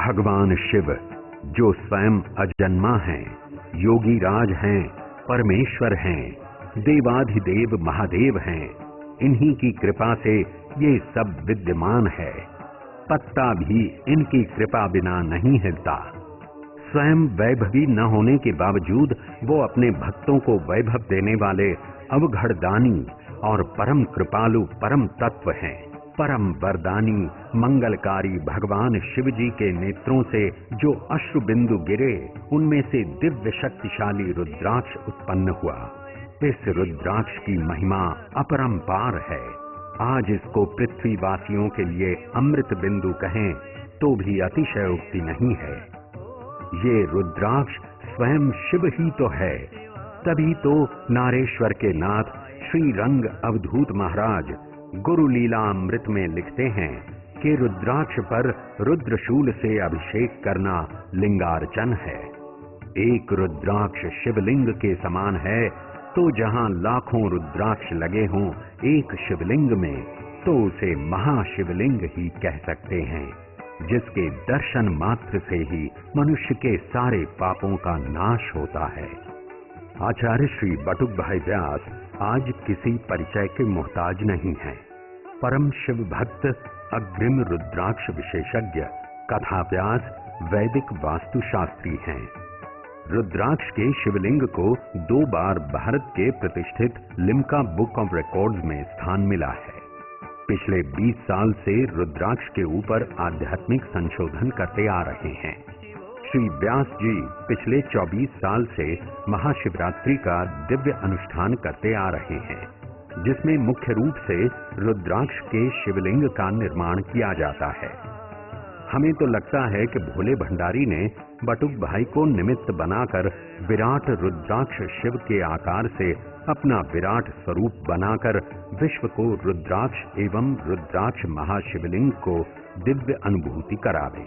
भगवान शिव जो स्वयं अजन्मा हैं, योगी राज हैं, परमेश्वर हैं, देवाधिदेव महादेव हैं, इन्हीं की कृपा से ये सब विद्यमान है। पत्ता भी इनकी कृपा बिना नहीं हिलता। स्वयं वैभवी न होने के बावजूद वो अपने भक्तों को वैभव देने वाले अवघड़दानी और परम कृपालु परम तत्व हैं। परम वरदानी मंगलकारी भगवान शिव जी के नेत्रों से जो अश्रु बिंदु गिरे, उनमें से दिव्य शक्तिशाली रुद्राक्ष उत्पन्न हुआ। इस रुद्राक्ष की महिमा अपरंपार है। आज इसको पृथ्वीवासियों के लिए अमृत बिंदु कहें तो भी अतिशयोक्ति नहीं है। ये रुद्राक्ष स्वयं शिव ही तो है। तभी तो नारेश्वर के नाथ श्री रंग अवधूत महाराज गुरु लीला अमृत में लिखते हैं कि रुद्राक्ष पर रुद्रशूल से अभिषेक करना लिंगार्चन है। एक रुद्राक्ष शिवलिंग के समान है, तो जहां लाखों रुद्राक्ष लगे हों एक शिवलिंग में, तो उसे महाशिवलिंग ही कह सकते हैं, जिसके दर्शन मात्र से ही मनुष्य के सारे पापों का नाश होता है। आचार्य श्री बटुक भाई व्यास आज किसी परिचय के मोहताज नहीं है। परम शिव भक्त, अग्रिम रुद्राक्ष विशेषज्ञ, कथा व्यास, वैदिक वास्तुशास्त्री हैं। रुद्राक्ष के शिवलिंग को 2 बार भारत के प्रतिष्ठित लिम्का बुक ऑफ रिकॉर्ड्स में स्थान मिला है। पिछले 20 साल से रुद्राक्ष के ऊपर आध्यात्मिक संशोधन करते आ रहे हैं। श्री व्यास जी पिछले 24 साल से महाशिवरात्रि का दिव्य अनुष्ठान करते आ रहे हैं, जिसमें मुख्य रूप से रुद्राक्ष के शिवलिंग का निर्माण किया जाता है। हमें तो लगता है कि भोले भंडारी ने बटुक भाई को निमित्त बनाकर विराट रुद्राक्ष शिव के आकार से अपना विराट स्वरूप बनाकर विश्व को रुद्राक्ष एवं रुद्राक्ष महाशिवलिंग को दिव्य अनुभूति करावे।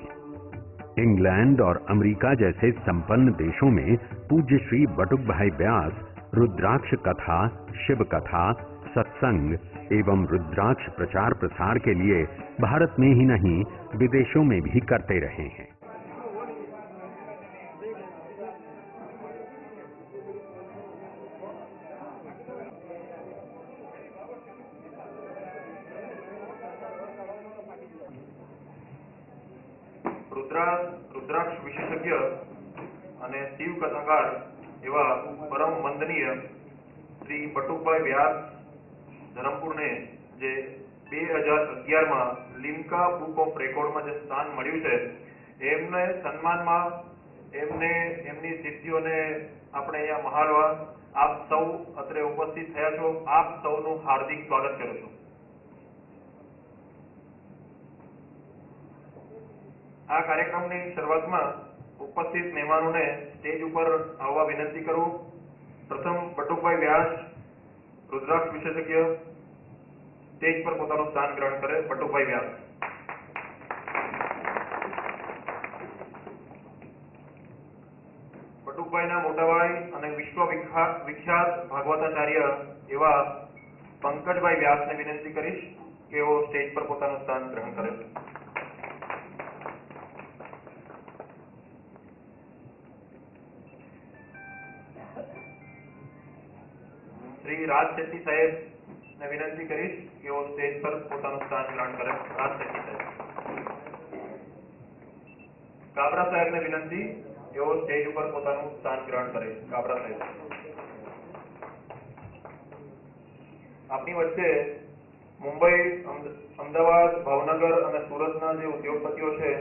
इंग्लैंड और अमेरिका जैसे संपन्न देशों में पूज्य श्री बटुक भाई व्यास रुद्राक्ष कथा, शिव कथा, सत्संग एवं रुद्राक्ष प्रचार प्रसार के लिए भारत में ही नहीं विदेशों में भी करते रहे हैं। रुद्राक्ष विशेषज्ञ અને શિવ કથાકાર એવા પરમ વંદનીય શ્રી બટુકભાઈ વ્યાસ ધરમપુર ને જે 2011 માં લિમ્કા બુક ઓફ રેકોર્ડ માં જે સ્થાન મળ્યું છે, એમને સન્માનમાં એમને એમની સિદ્ધિઓને આપણે અહીંયા મહાલવા આપ સૌ અત્રે ઉપસ્થિત થયા છો, આપ સૌનું હાર્દિક સ્વાગત કરું છું। આ કાર્યક્રમની શરૂઆતમાં ઉપસ્થિત મહેમાનોને સ્ટેજ ઉપર આવવા વિનંતી કરું। પ્રથમ બટુકભાઈ વ્યાસ रुद्राक्ष विशेषज्ञ स्टेज पर પોતાનું સ્થાન ગ્રહણ કરે। બટુકભાઈ વ્યાસ। બટુકભાઈના મોટા ભાઈ અને વિશ્વવિખ્યાત ભાગવતાચાર્ય એવા પંકજભાઈ વ્યાસને વિનંતી કરીશ કે તેઓ સ્ટેજ પર પોતાનું સ્થાન ગ્રહણ કરે। श्री राज शेट्टी साहेब ने विनंती करीश कि वो स्टेज पर પોતાનું સ્થાન ગ્રહણ કરે। राज शेट्टी साहेब। काबरा साहेब ने विनंती कि वो स्टेज पर પોતાનું સ્થાન ગ્રહણ કરે। काबरा साहेब। આપની વચ્ચે મુંબઈ, અમદાવાદ, ભાવનગર અને સુરતના જે ઉદ્યોગપતિઓ છે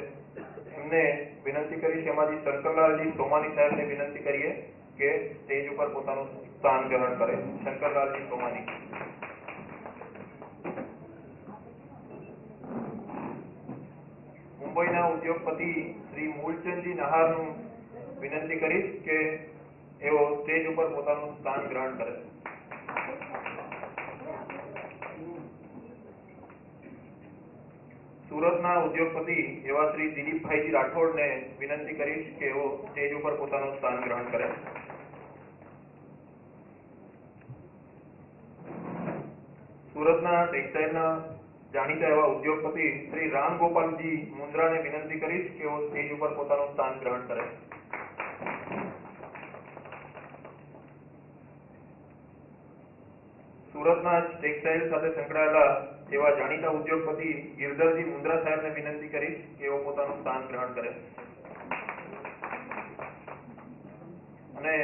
એમને વિનંતી કરીશ, એમાંથી શંકરલાલજી સોમાની સાહેબને વિનંતી કરીએ કે સ્ટેજ ઉપર પોતાનું સ્થાન ગ્રહણ કરે। શંકરલાલજી સોમાની। મુંબઈના ઉદ્યોગપતિ શ્રી મૂળચંદજી નહારનું વિનંતી કરીશ કે એઓ સ્ટેજ ઉપર પોતાનું સ્થાન ગ્રહણ કરે। સુરતના ઉદ્યોગપતિ એવા શ્રી દિલીપભાઈજી રાઠોડને વિનંતી કરીશ કે એઓ સ્ટેજ ઉપર પોતાનું સ્થાન ગ્રહણ કરે। સુરતના ટેક્સટાઇલના જાણીતા એવા ઉદ્યોગપતિ શ્રી રામ ગોપાલજી મુંદ્રાને વિનંતી કરીશ કે તેઓ સ્ટેજ ઉપર પોતાનું સ્થાન ગ્રહણ કરે. સુરતના ટેક્સટાઇલ સાથે સંકળાયેલા એવા જાણીતા ઉદ્યોગપતિ ગિરધરજી મુંદ્રા સાહેબને વિનંતી કરીશ કે તેઓ પોતાનું સ્થાન ગ્રહણ કરે. અને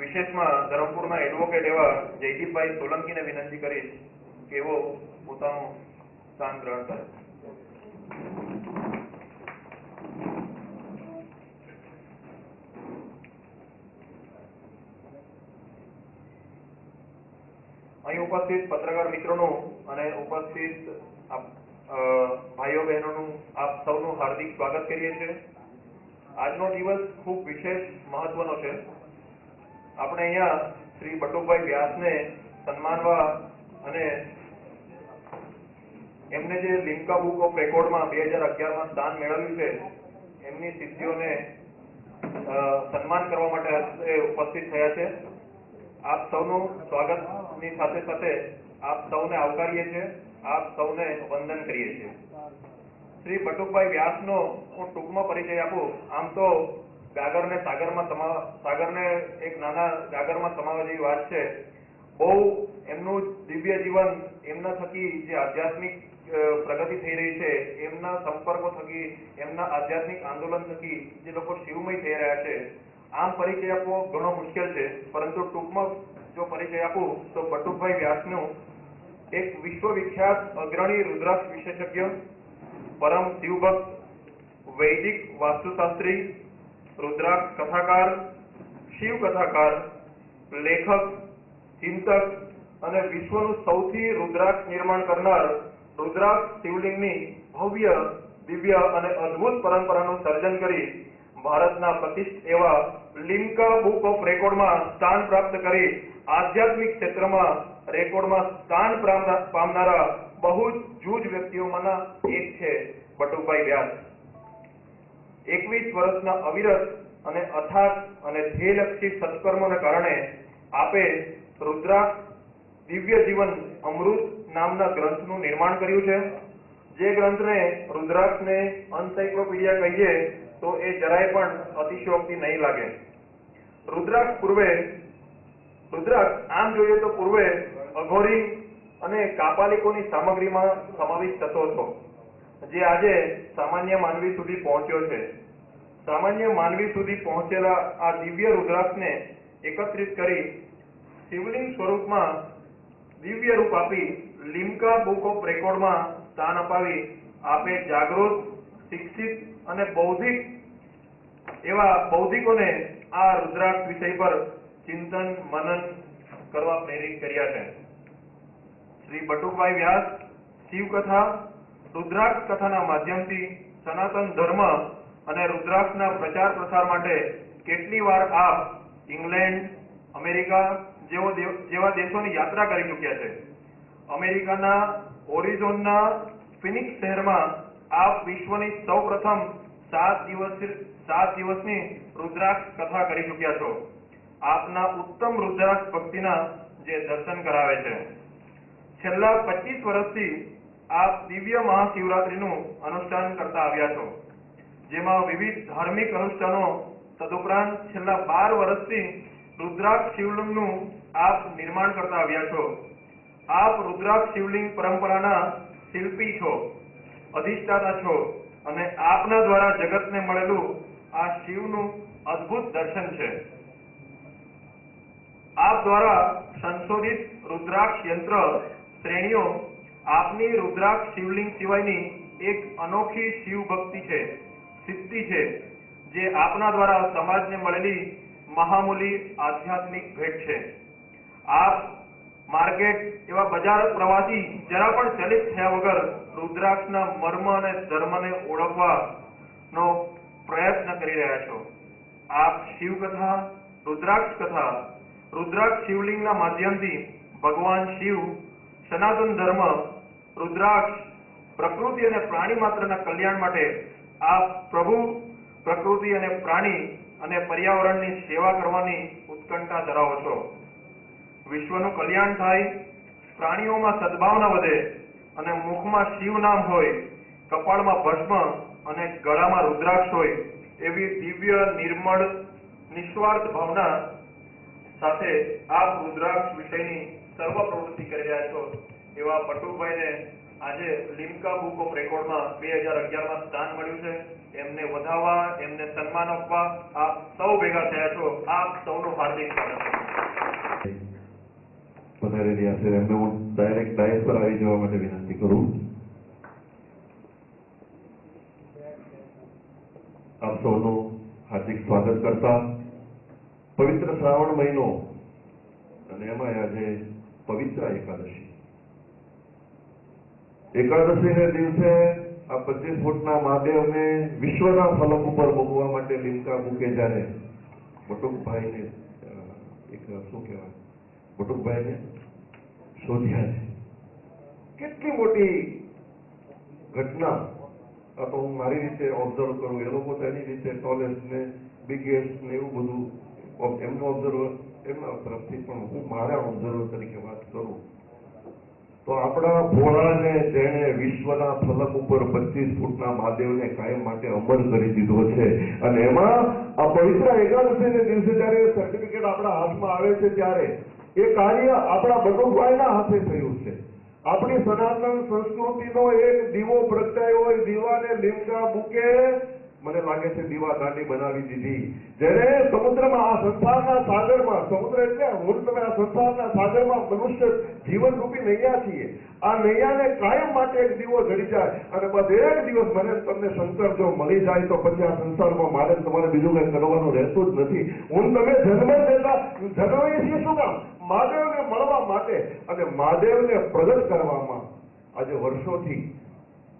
વિશેષમાં ધરમપુરના એડવોકેટ એવા જયદીપભાઈ સોલંકીને વિનંતી કરીશ કે તેઓ પોતાનું સ્થાન ગ્રહણ કરે. અહીં ઉપસ્થિત પત્રકાર મિત્રોનું અને ઉપસ્થિત ભાઈઓ બહેનોનું આપ સૌનું હાર્દિક સ્વાગત કરીએ છીએ. આજનો દિવસ ખૂબ વિશેષ મહત્વનો છે. આપણે અહીંયા શ્રી બટુકભાઈ વ્યાસને સન્માનવા અને એમને જે લિમ્કા બુક ઓફ રેકોર્ડમાં 2011માં સ્થાન મેળવ્યું છે એમની સિદ્ધિઓને સન્માન કરવા માટે ઉપસ્થિત થયા છે. આપ સૌનું સ્વાગતની સાથે સાથે આપ સૌને આવકારીએ છીએ, આપ સૌને વંદન કરીએ છીએ. શ્રી બટુકભાઈ વ્યાસનો હું ટૂંકમાં પરિચય આપું. આમ તો ગાગરને સાગરને એક નાના ગાગરમાં સમાવવા જેવી વાત છે. બહુ એમનું દિવ્ય જીવન, એમના થકી જે આધ્યાત્મિક પ્રગતિ થઈ રહી છે, એમના સંપર્કો થકી, એમના આધ્યાત્મિક આંદોલન થકી જે લોકો શિવમય થઈ રહ્યા છે, આમ પરિચય આપવો ઘણો મુશ્કેલ છે. પરંતુ ટૂંકમાં જો પરિચય આપું તો બટુકભાઈ વ્યાસનું એક વિશ્વવિખ્યાત અગ્રણી રુદ્રાક્ષ વિશેષજ્ઞ, પરમ શિવભક્ત, વૈદિક વાસ્તુશાસ્ત્રી, રુદ્રાક્ષ કથાકાર, શિવ કથાકાર, લેખક, ચિંતક અને વિશ્વનું સૌથી રુદ્રાક્ષ નિર્માણ કરનાર રુદ્રાક્ષ શિવલિંગની ભવ્ય, દિવ્ય અને અદ્ભુત પરંપરાનું સર્જન કરી ભારતના પ્રતિષ્ઠિત એવા લિમ્કા બુક ઓફ રેકોર્ડમાં સ્થાન પ્રાપ્ત કરી આધ્યાત્મિક ક્ષેત્રમાં રેકોર્ડમાં સ્થાન પામનારા બહુ જ જૂજ વ્યક્તિઓમાંના એક છે બટુકભાઈ વ્યાસ. 21 વર્ષના અવિરત અને અથાગ અને ધ્યેયલક્ષી સત્કર્મોને કારણે આપે રુદ્રાક્ષ દિવ્ય જીવન અમૃત નામના ગ્રંથનું નિર્માણ કર્યું છે. જે ગ્રંથને રુદ્રાક્ષને એન્સાઇક્લોપીડિયા કહીએ તો એ જરાય પણ અતિશયોક્તિ નહીં લાગે. રુદ્રાક્ષ આમ જોઈએ તો પૂર્વે અઘોરી અને કાપાલિકોની સામગ્રીમાં સમાવિષ્ટ થતો હતો, જે આજે સામાન્ય માનવી સુધી પહોંચ્યો છે. સામાન્ય માનવી સુધી પહોંચેલા આ દિવ્ય રુદ્રાક્ષને એકત્રિત કરી શિવલિંગ સ્વરૂપમાં દિવ્ય રૂપ આપી લિમ્કા બુક ઓફ રેકોર્ડમાં સ્થાન અપાવી આપે જાગૃત, શિક્ષિત અને એવા બૌદ્ધિકોને આ રુદ્રાક્ષ વિષય પર ચિંતન મનન કરવા પ્રેરિત કર્યા છે. શ્રી બટુકભાઈ વ્યાસ શિવકથા, રુદ્રાક્ષ કથાના માધ્યમથી સનાતન ધર્મ અને રુદ્રાક્ષના પ્રચાર પ્રસાર માટે કેટલી વાર આપ ઇંગ્લેન્ડ, અમેરિકા જેવા દેશોની યાત્રા કરી ચૂક્યા છે. અમેરિકાના ઓરિઝોનના ફિનિક્સ શહેરમાં આપ વિશ્વની સૌપ્રથમ 7 દિવસની રુદ્રાક્ષ કથા કરી ચૂક્યા છો. આપના ઉત્તમ રુદ્રાક્ષ ભક્તિના જે દર્શન કરાવે છે. છેલ્લા 25 વર્ષથી આપ દિવ્ય મહાશિવરાત્રીનું અનુષ્ઠાન કરતા આવ્યા છો, જેમાં વિવિધ ધાર્મિક અનુષ્ઠાનો તદુપરાંત છેલ્લા 12 વર્ષથી રુદ્રાક્ષ શિવલિંગનું આપ નિર્માણ કરતા આવ્યા છો. આપ રુદ્રાક્ષ શિવલિંગ પરંપરાના શિલ્પી છો, અધિષ્ઠાતા છો અને આપના દ્વારા જગતને મળેલું આ શિવનું અદ્ભુત દર્શન છે. આપ દ્વારા સંશોધિત રુદ્રાક્ષ યંત્ર શ્રેણીઓ આપની રુદ્રાક્ષ શિવલિંગ સિવાયની એક અનોખી શિવ ભક્તિ છે, સિદ્ધિ છે, જે આપના દ્વારા સમાજને મળેલી મહામૂલી આધ્યાત્મિક ભેટ છે. આપ માર્કેટ એવા બજાર પ્રવાસી જરા પણ ચલિત થયા વગર રુદ્રાક્ષના મર્મ અને ધર્મને ઓળખવાનો પ્રયત્ન કરી રહ્યા છો. આપ શિવકથા, રુદ્રાક્ષ કથા, રુદ્રાક્ષ શિવલિંગના માધ્યમથી ભગવાન શિવ, સનાતન ધર્મ, રુદ્રાક્ષ, પ્રકૃતિ અને પ્રાણી માત્રના કલ્યાણ માટે આપ પ્રભુ, પ્રકૃતિ અને પ્રાણી અને પર્યાવરણની સેવા કરવાની ઉત્કંઠા ધરાવો છો. વિશ્વનું કલ્યાણ થાય, પ્રાણીઓમાં સદભાવના વધે અને મુખમાં શિવ નામ હોય, કપાળમાં ભસ્મ અને ગળામાં રુદ્રાક્ષ હોય એવી દિવ્ય નિર્મળ નિસ્વાર્થ ભાવના સાથે આપ રુદ્રાક્ષ વિષયની સર્વ પ્રવૃત્તિ કરી રહ્યા છો એવા બટુકભાઈને આજે લિમ્કા બુક ઓફ રેકોર્ડમાં 2011માં સ્થાન મળ્યું છે. એમને વધાવવા, એમને સન્માન આપવા આપ સૌ ભેગા થયા છો. આપ સૌનું હાર્દિક સ્વાગત. પધારી રહ્યા છે એમને હું ડાયરેક્ટ ડાયસ પર આવી જવા માટે વિનંતી કરું. આપ સૌનું હાર્દિક સ્વાગત કરતા પવિત્ર શ્રાવણ મહિનો અને એમાં આજે પવિત્ર એકાદશીને દિવસે આ 25 ફૂટના મહાદેવને વિશ્વના ફલક ઉપર મૂકવા માટે લિમ્કા બુકે જ્યારે બટુકભાઈને બટુકભાઈને શોધ્યા છે. કેટલી મોટી ઘટના. આ તો હું મારી રીતે ઓબ્ઝર્વ કરું, એ લોકો તેની રીતે ટોલેસ્ટ ને બિગેસ્ટ ને એવું બધું એમનું ઓબ્ઝર્વ એમના તરફથી, પણ હું મારા ઓબ્ઝર્વર તરીકે વાત કરું તો આપણા ભોળાને જેણે વિશ્વના ફલક ઉપર 25 ફૂટના મહાદેવને કાયમ માટે અમર કરી દીધો છે. અને એમાં આ પવિત્ર એકાદશીને દિવસે જયારે સર્ટિફિકેટ આપણા હાથમાં આવે છે ત્યારે એ કાર્ય આપણા બટુકભાઈના હાથે થયું છે. આપણી સનાતન સંસ્કૃતિનો એક દીવો પ્રગટાયો હોય, દીવાને લિમ્કા બુકે મને લાગે છે દીવા દાંડી બનાવી દીધી. જેને સમુદ્રમાં, આ સંસારના સાગરમાં, સમુદ્ર એટલે હું તમે આ સંસારના સાગરમાં મનુષ્ય જીવન રૂપી નૈયા છીએ. આ નૈયાને કાયમ માટે એક દીવો જડી જાય અને દરેક દિવસ મને તમને શંકર જો મળી જાય તો પછી આ સંસારમાં મારે તમારે બીજું કઈ કરવાનું રહેતું જ નથી. હું તમે જન્મ દેતા જન્મીએ છીએ શું કામ? મહાદેવને મળવા માટે અને મહાદેવને પ્રગટ કરવામાં. આજે વર્ષોથી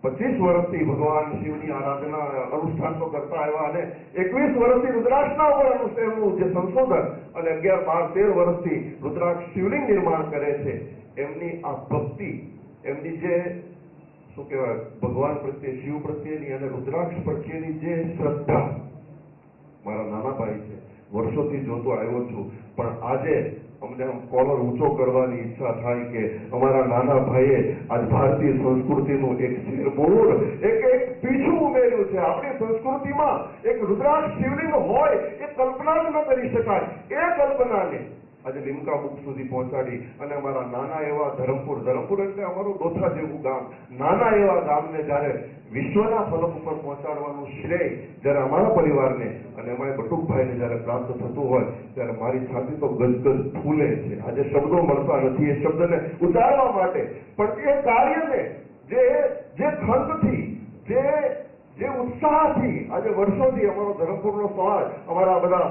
25 વર્ષથી ભગવાન શિવની આરાધના અનુષ્ઠાન તો કરતા આવ્યા અને 21 વર્ષથી રુદ્રાક્ષના ઉપર અનુષ્ઠાનનું જે સંશોધન અને 11, 12, 13 વર્ષથી રુદ્રાક્ષ શિવલિંગ નિર્માણ કરે છે. એમની આ ભક્તિ, એમની જે શું કહેવાય ભગવાન પ્રત્યે, શિવ પ્રત્યેની અને રુદ્રાક્ષ પ્રત્યેની જે શ્રદ્ધા મારા નાના ભાઈ છે. વર્ષોથી જોતો આવ્યો છું, પણ આજે અમને આમ કોલર ઊંચો કરવાની ઈચ્છા થાય કે અમારા નાના ભાઈએ આજ ભારતીય સંસ્કૃતિનું એક શેરમૂળ, એક પીછું ઉમેર્યું છે. આપણી સંસ્કૃતિમાં એક રુદ્રાક્ષ શિવલિંગ હોય એ કલ્પના જ ન કરી શકાય. એ કલ્પનાને આજે લિમ્કા બુક સુધી પહોંચાડી અને અમારા નાના એવા ધરમપુર એટલે અમારું દોથા જેવું ગામ, નાના એવા ગામને જ્યારે વિશ્વના ફલક ઉપર પહોંચાડવાનું શ્રેય જ્યારે અમારા પરિવારને અને અમારા બટુકભાઈને જ્યારે પ્રાપ્ત થતું હોય ત્યારે મારી છાતી તો ગદગદ ફૂલે છે. આજે શબ્દો મળતા નથી એ શબ્દને ઉતારવા માટે, પણ એ કાર્યને જે ખંડથી, જે ઉત્સાહથી આજે વર્ષોથી અમારો ધરમપુરનો સમાજ, અમારા બધા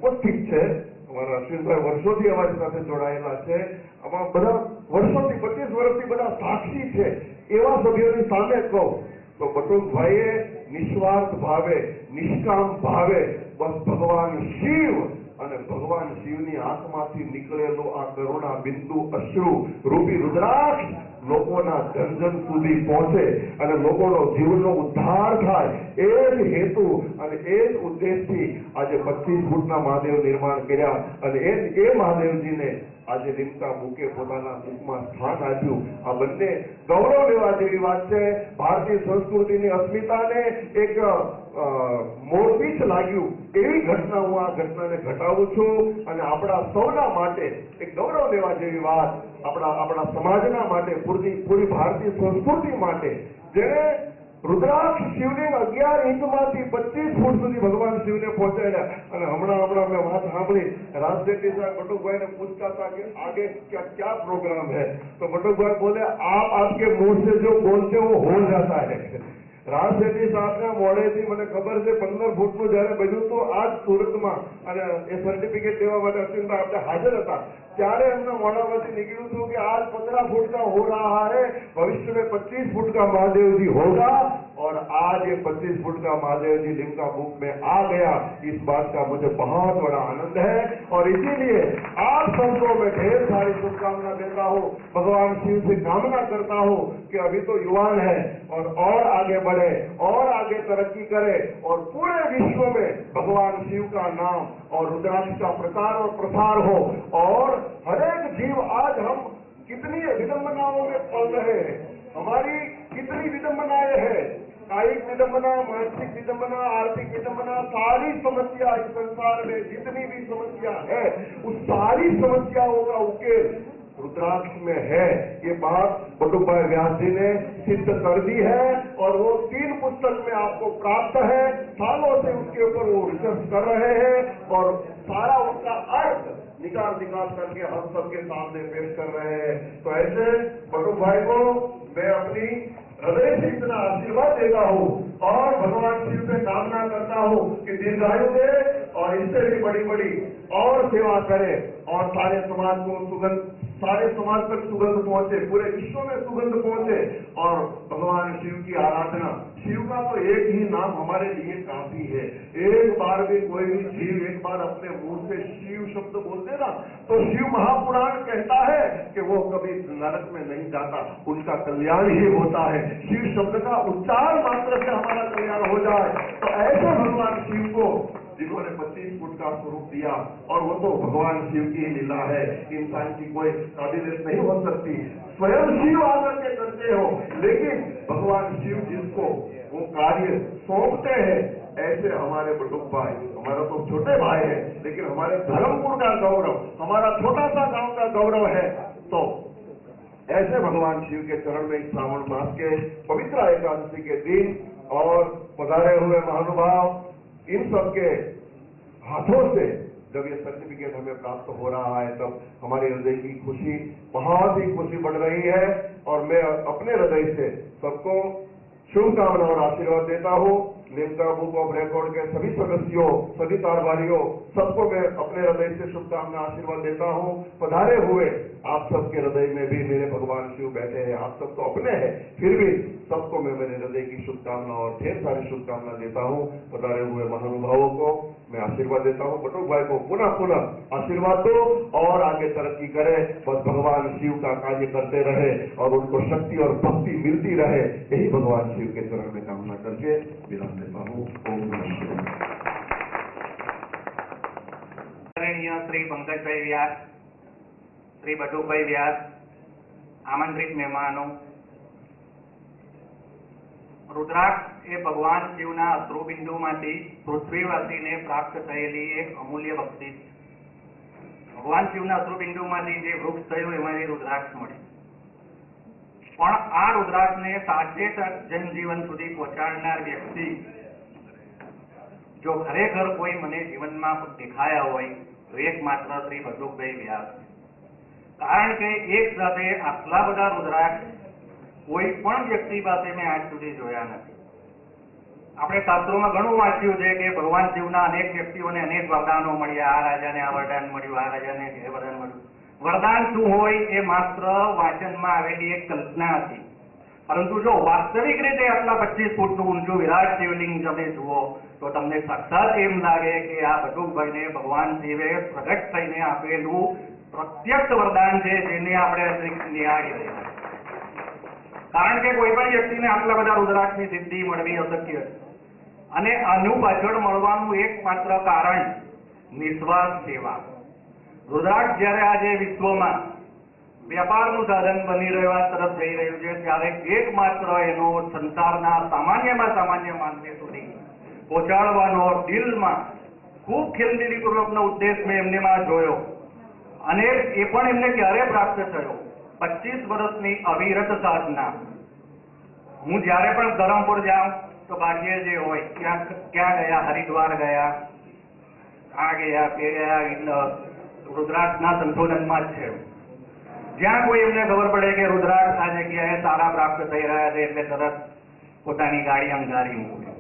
ઉપસ્થિત છે, અમારા અશ્વિનભાઈ વર્ષોથી અમારી સાથે જોડાયેલા છે, અમારા બધા વર્ષોથી 25 વર્ષથી બધા સાક્ષી છે. એવા સભ્યોની સામે કહું તો બટુકભાઈએ નિસ્વાર્થ ભાવે, નિષ્કામ ભાવે બસ ભગવાન શિવ અને ભગવાન શિવની આંખમાંથી નીકળેલો આ કરુણા બિંદુ અશ્રુ રૂપી રુદ્રાક્ષ લોકોના જન સુધી પહોંચે અને લોકોનો જીવનનો ઉદ્ધાર થાય, એ જ હેતુ અને એ જ ઉદ્દેશથી આજે 25 ફૂટના મહાદેવ નિર્માણ કર્યા અને એ મહાદેવજીને આજે લિમ્કા બુકે પોતાના બુકમાં સ્થાન આપ્યું. આ બંને ગૌરવ લેવા જેવી વાત છે. ભારતીય સંસ્કૃતિની અસ્મિતાને એક મોરપીછ લાગ્યું એવી ઘટના હું આ ઘટનાને ઘટાડું છું અને આપણા સૌના માટે એક ગૌરવ લેવા જેવી વાત, આપણા સમાજના માટે, પૂરી ભારતીય સંસ્કૃતિ માટે જેને રુદ્રાક્ષ શિવલિંગ 11 ઇંચમાંથી 25 ફૂટ સુધી ભગવાન શિવને પહોંચાડ્યા. અને હમણાં મેં વાત સાંભળી, રાજ શેટ્ટી સાહેબ बटुकभाई पूछता था कि आगे क्या प्रोग्राम है, तो बटुकभाई बोले आप आपके मुंह से जो बोलते हो जाता है. રાજ શેટ્ટી સાહેબના મોડેથી મને ખબર છે 15 ફૂટનું જયારે બન્યું તો આજ સુરતમાં અને એ સર્ટિફિકેટ દેવા માટે અશ્વિનભાઈ આપણે હાજર હતા ત્યારે એમના મોઢામાંથી નીકળ્યું હતું કે आज 15 फुट का हो रहा है, भविष्य में 25 फुट का महादेव जी होगा और आज ये 25 फुट का महादेव जी लिम्का बुक में आ गया. इस बात का मुझे बहुत बड़ा आनंद है और इसीलिए आप सबको मैं ढेर सारी शुभकामना देता हूँ. भगवान शिव से कामना करता हूँ कि अभी तो युवान है और आगे बढ़े और आगे तरक्की करे और पूरे विश्व में भगवान शिव का नाम और रुद्राक्ष का प्रचार और प्रसार हो और हर एक जीव, आज हम कितनी विडंबनाओं में पड़ रहे हैं, हमारी कितनी विडंबनाएं हैं, कायिक विडंबना, मानसिक विडंबना, आर्थिक विडंबना, सारी समस्या इस संसार में जितनी भी समस्या है उस सारी समस्याओं का उकेल रुद्राक्ष में है। ये बात बटुकभाई व्यास जी ने सिद्ध कर दी है और वो 3 पुस्तक में आपको प्राप्त है। सालों से उसके ऊपर वो रिसर्च कर रहे हैं और सारा उसका अर्थ निकाल करके हम सबके सामने पेश कर रहे हैं। तो ऐसे बटुकभाई को मैं अपनी हृदय से इतना आशीर्वाद देता हूँ और भगवान शिव से कामना करता हूँ कि दीर्घायु दे और इससे भी बड़ी और सेवा करे और सारे समाज तक सुगंध पहुंचे, पूरे विश्व में सुगंध पहुंचे और भगवान शिव की आराधना। शिव का तो एक ही नाम हमारे लिए काफी है। एक बार भी कोई भी जीव एक बार अपने मुंह से शिव शब्द बोल देना तो शिव महापुराण कहता है कि वो कभी नरक में नहीं जाता, उनका कल्याण ही होता है। शिव शब्द का उच्चार मात्र से हमारा कल्याण हो जाए। तो ऐसे भगवान शिव को जिन्होंने 25 फुट का स्वरूप दिया और वो तो भगवान शिव की लीला है, इंसान की कोई काबिलियत नहीं हो सकती। स्वयं शिव आकर के करते हो, लेकिन भगवान शिव जिसको वो कार्य सौंपते हैं, ऐसे हमारे बटुकभाई, हमारा तो छोटे भाई है लेकिन हमारे धर्मपुर का गौरव, हमारा छोटा सा गांव का गौरव है। तो ऐसे भगवान शिव के चरण में श्रावण मास के पवित्र एकादशी के दिन और पधारे हुए महानुभाव, इन सबके हाथों से जब ये सर्टिफिकेट हमें प्राप्त हो रहा है तब हमारे हृदय की खुशी, बहुत ही खुशी बढ़ रही है और मैं अपने हृदय से सबको शुभकामना और आशीर्वाद देता हूँ। लिम्का बुक ऑफ रिकॉर्ड के सभी सदस्यों, सभी कारोबारियों, सबको मैं अपने हृदय से शुभकामना आशीर्वाद देता हूँ। पधारे हुए आप सबके हृदय में भी मेरे भगवान शिव बैठे हैं, आप सब तो अपने हैं, फिर भी सबको मैं मेरे हृदय की शुभकामना और ढेर सारी शुभकामना देता हूँ। पधारे हुए महानुभावों को मैं आशीर्वाद देता हूँ। बटुकभाई को पुनः आशीर्वाद दो और आगे तरक्की करे, बस भगवान शिव का कार्य करते रहे और उनको शक्ति और भक्ति मिलती रहे, यही भगवान शिव के चरण में कामना करके विराम देता हूँ। ओम नमः शिवाय। श्री पंकजभाई व्यास, श्री बटुकभाई व्यास, आमंत्रित मेहमानों, रुद्राक्ष એ ભગવાન શિવના અશ્રુબિંદુમાંથી પૃથ્વીવાસીને પ્રાપ્ત થયેલી એક અમૂલ્ય ભક્તિ છે। ભગવાન શિવના અશ્રુબિંદુમાંથી જે વૃક્ષ થયું એમાંથી रुद्राक्ष મળે, પણ આ रुद्राक्षને સાચે જનજીવન સુધી પહોંચાડનાર વ્યક્તિ જો ખરેખર કોઈ મને જીવનમાં દેખાયા હોય તો એકમાત્ર શ્રી બટુકભાઈ વ્યાસ। કારણ કે એક સાથે આટલા બધા रुद्राक्ष કોઈ પણ વ્યક્તિ પાસે મેં આજ સુધી જોયા નથી। આપણે શાસ્ત્રોમાં ઘણું વાંચ્યું છે કે ભગવાન શિવના અનેક વ્યક્તિઓને અનેક વરદાનો મળ્યા, આ રાજાને આ વરદાન મળ્યું, આ રાજાને એ વરદાન મળ્યું। વરદાન શું હોય એ માત્ર વાંચનમાં આવેલી એક કલ્પના હતી, પરંતુ જો વાસ્તવિક રીતે આટલા 25 ફૂટનું ઊંચું વિરાટ શિવલિંગ તમે જુઓ તો તમને સાક્ષાત એમ લાગે કે આ બટુકભાઈને ભગવાન શિવે પ્રગટ થઈને આપેલું પ્રત્યક્ષ વરદાન છે, જેને આપણે નિહાળી રહ્યા છીએ। કારણ કે કોઈ પણ વ્યક્તિને આટલા બધા रुद्राक्षની સિદ્ધિ મળવી અશક્ય છે અને આનું પાછળ મળવાનું એકમાત્ર કારણ નિસ્વાર્થ સેવા। रुद्राक्ष જ્યારે આજે વિશ્વમાં વ્યાપારનું સાધન બની રહેવા તરફ જઈ રહ્યું છે ત્યારે એકમાત્ર એનો સંસારના સામાન્યમાં સામાન્ય માનવી સુધી પહોંચાડવાનો દિલમાં ખૂબ ખેલદિલીપૂર્વકનો ઉદ્દેશ મેં એમનેમાં જોયો અને એ પણ એમને ક્યારે પ્રાપ્ત થયો? 25 વર્ષની અવિરત સાધના। હું જ્યારે પણ ધરમપુર જાઉં તો ભાગ્યે જે હોય ક્યાં ગયા, હરિદ્વાર ગયા, આ ગયા, તે ગયા, रुद्राक्षના સંશોધનમાં જ છે। જ્યાં કોઈ એમને ખબર પડે કે रुद्राक्ष આ જગ્યાએ સારા પ્રાપ્ત થઈ રહ્યા છે એટલે તરત પોતાની ગાડી અંગારી મૂકે।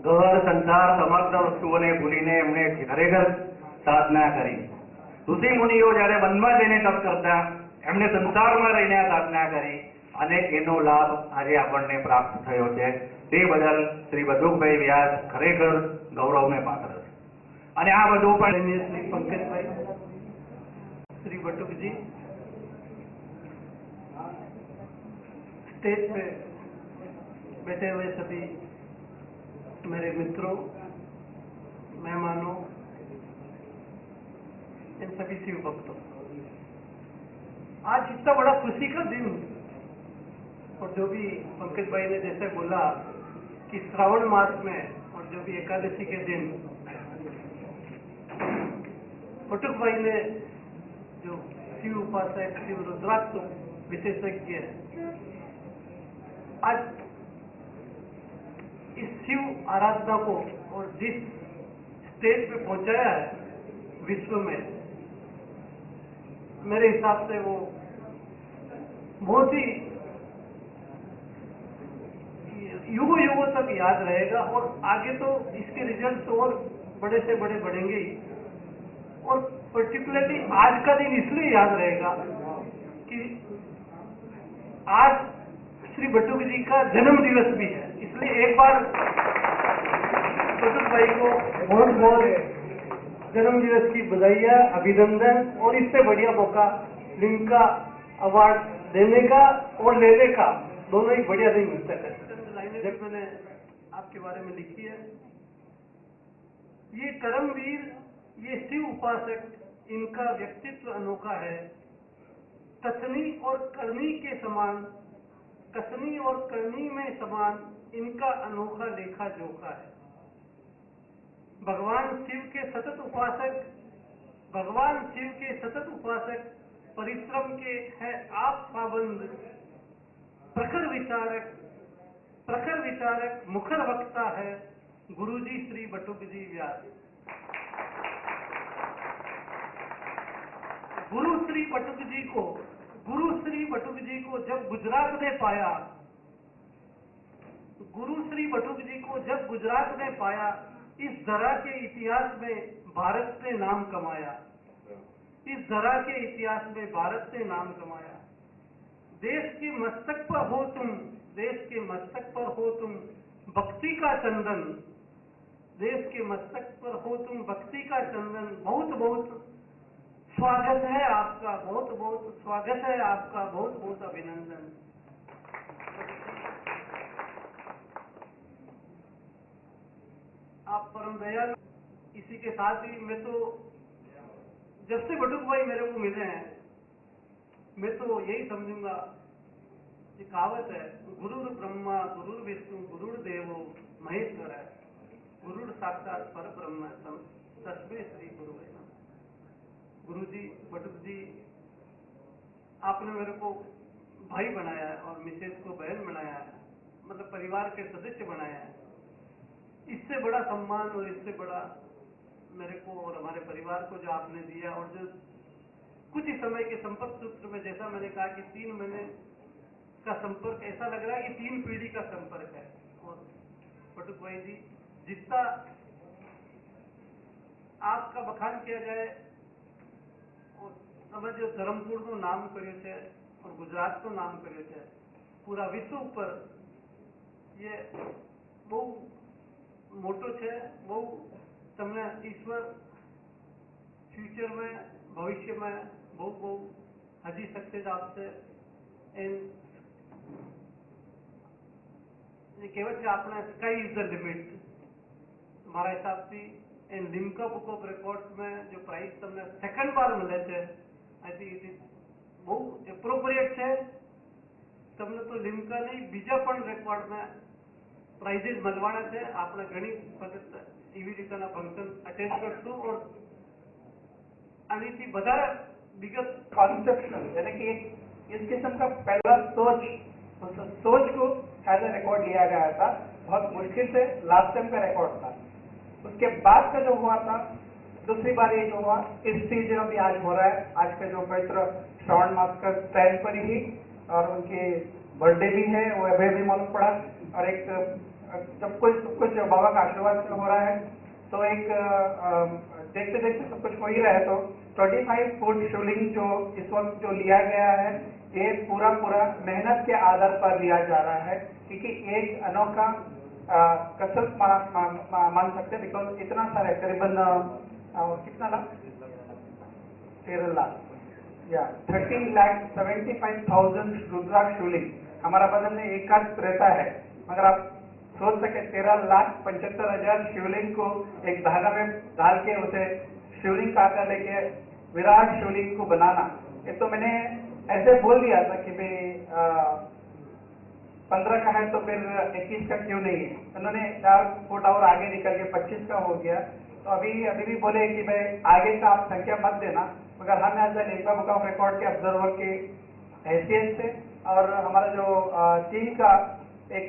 ઘર સંસાર સમગ્ર વસ્તુઓને ભૂલીને એમણે ખરેખર સાધના કરી। ઋષિ મુનિઓ જ્યારે વનમાં જઈને તપ કરતા એમણે સંસારમાં રહીને આ સાધના કરી અને એનો લાભ આજે આપણને પ્રાપ્ત થયો છે। તે બદલ શ્રી બટુકભાઈ વ્યાસ ખરેખર ગૌરવને પાત્ર છે। અને આ બધું પણ શ્રી પંકજભાઈ, श्री बटुक जी, स्टेज पे बैठे हुए सभी मेरे मित्रों, मेहमानों, इन सभी शिव भक्तों, आज इतना बड़ा खुशी का दिन, और जो भी पंकज भाई ने जैसे बोला कि श्रावण मास में और जो भी एकादशी के दिन पटुक भाई ने जो शिव उपासक, शिव रुद्राक्ष विशेषज्ञ आज इस शिव आराधना को और जिस स्टेज पे पहुंचाया है विश्व में, मेरे हिसाब से वो बहुत ही युगों युगों तक याद रहेगा। और आगे तो इसके रिजल्ट और बड़े से बड़े बढ़ेंगे ही। और पर्टिकुलरली आज का दिन इसलिए याद रहेगा कि आज श्री बटुक जी का जन्म दिवस भी है, इसलिए एक बार बटुक भाई को बहुत बहुत जन्म दिवस की बधाइयाँ, अभिनंदन। और इससे बढ़िया मौका लिम्का अवार्ड देने का और लेने का दोनों ही बढ़िया नहीं मिलता है। लाइनें जब मैंने आपके बारे में लिखी है, ये कर्मवीर, ये शिव उपासक, इनका व्यक्तित्व अनोखा है। कथनी और करनी के समान, कसनी और करनी में समान इनका अनोखा लेखा जोखा है। भगवान शिव के सतत उपासक, भगवान शिव के सतत उपासक, परिश्रम के है आप पाबंद, प्रखर विचारक, मुखर वक्ता है गुरुजी श्री बटुक जी व्यास। गुरु श्री बटुक जी को जब गुजरात ने पाया, गुरु श्री बटुक जी को जब गुजरात ने पाया, इस धरा के इतिहास में भारत ने नाम कमाया, इस धरा के इतिहास में भारत ने नाम कमाया। देश के मस्तक पर हो तुम, देश के मस्तक पर हो तुम भक्ति का चंदन, देश के मस्तक पर हो तुम भक्ति का चंदन। बहुत बहुत स्वागत है आपका, बहुत बहुत स्वागत है आपका, बहुत बहुत अभिनंदन। आप परम दयालु। इसी के साथ ही मैं तो जब से बटुक भाई मेरे को मिले हैं, मैं तो यही समझूंगा, ये कहावत है, गुरुर ब्रह्मा गुरुर विष्णु गुरुर देवो महेश्वर है, गुरुर साक्षात पर ब्रह्म तस्मै श्री गुरु है। गुरु जी, बटुक जी, आपने मेरे को भाई बनाया है और मिसेज को बहन बनाया है, मतलब परिवार के सदस्य बनाया है। इससे बड़ा सम्मान और इससे बड़ा मेरे को और हमारे परिवार को जो आपने दिया, और जो कुछ ही समय के संपर्क सूत्र में, जैसा मैंने कहा कि 3 महीने का संपर्क, ऐसा लग रहा है कि 3 पीढ़ी का संपर्क है। और बटुक भाई जी, जितना आपका बखान किया जाए, और समझो धर्मपुर નું નામ કર્યું છે और गुजरात નું નામ કર્યું છે, पूरा विश्व ऊपर ये બહુ મોટો છે। બહુ તમને ઈશ્વર फ्यूचर में, भविष्य में बहुत बहुत हजी सक्सेस आपसे। एंड ये कहेवत છે આપણે સ્કાય ઇઝ ધ લિમિટ, તમારા હિસાબથી। એન્ડ લિમ્કા બુક ઓફ રેકોર્ड्स में जो प्राइज તમને સેકન્ડ બાર મળે છે, आई थिंक इट इज બહુ એપ્રોપ્રિએટ છે। તમને તો લિમ્કા નહીં, બીજા પણ રેકોર્ડ में પ્રાઇઝીસ મળવાના છે। આપણે ઘણી વખત એવી રીતના ફંક્શન અટેન્ડ કરશું। और આનીથી વધારે बिगत कॉन्सेप्शन, यानी कि इस किस्म का पहला सोच को एज ए रिकॉर्ड लिया गया था। बहुत मुश्किल से लास्ट टाइम का रिकॉर्ड था। उसके बाद का जो हुआ था, दूसरी बार ये जो हुआ, इस सीजन अभी आज हो रहा है। आज का जो पवित्र श्रावण मास का टाइम पर ही, और उनकी बर्थडे भी है, वो अभी भी मालूम पड़ा। और एक सब कुछ बाबा का आशीर्वाद से हो रहा है, तो एक देखते देखते सब कुछ हो ही रहा है। तो 25 फुट शिवलिंग जो इस वक्त जो लिया गया है, ये पूरा मेहनत के आधार पर लिया जा रहा है, क्योंकि एक अनोखा कसरत मान सकते हैं। बिकॉज इतना सारा करीबन कितना लाख, 13 लाख या 13,75,000 रुद्राक्ष शिवलिंग हमारा बदन में एकांत रहता है। मगर आप सोच सके 13,75,000 शिवलिंग को एक धागा में डाल के उसे शिवलिंग का आकार लेके विराट शिवलिंग को बनाना, ये तो मैंने ऐसे बोल दिया था कि भाई 15 का है तो फिर 21 का क्यों नहीं है। उन्होंने 4 फुट और आगे निकल के 25 का हो गया। तो अभी भी बोले कि भाई आगे का आप संख्या मत देना, मगर हम as Limca book of record के ऑब्जर्वर के हैसियत से और हमारा जो टीम का एक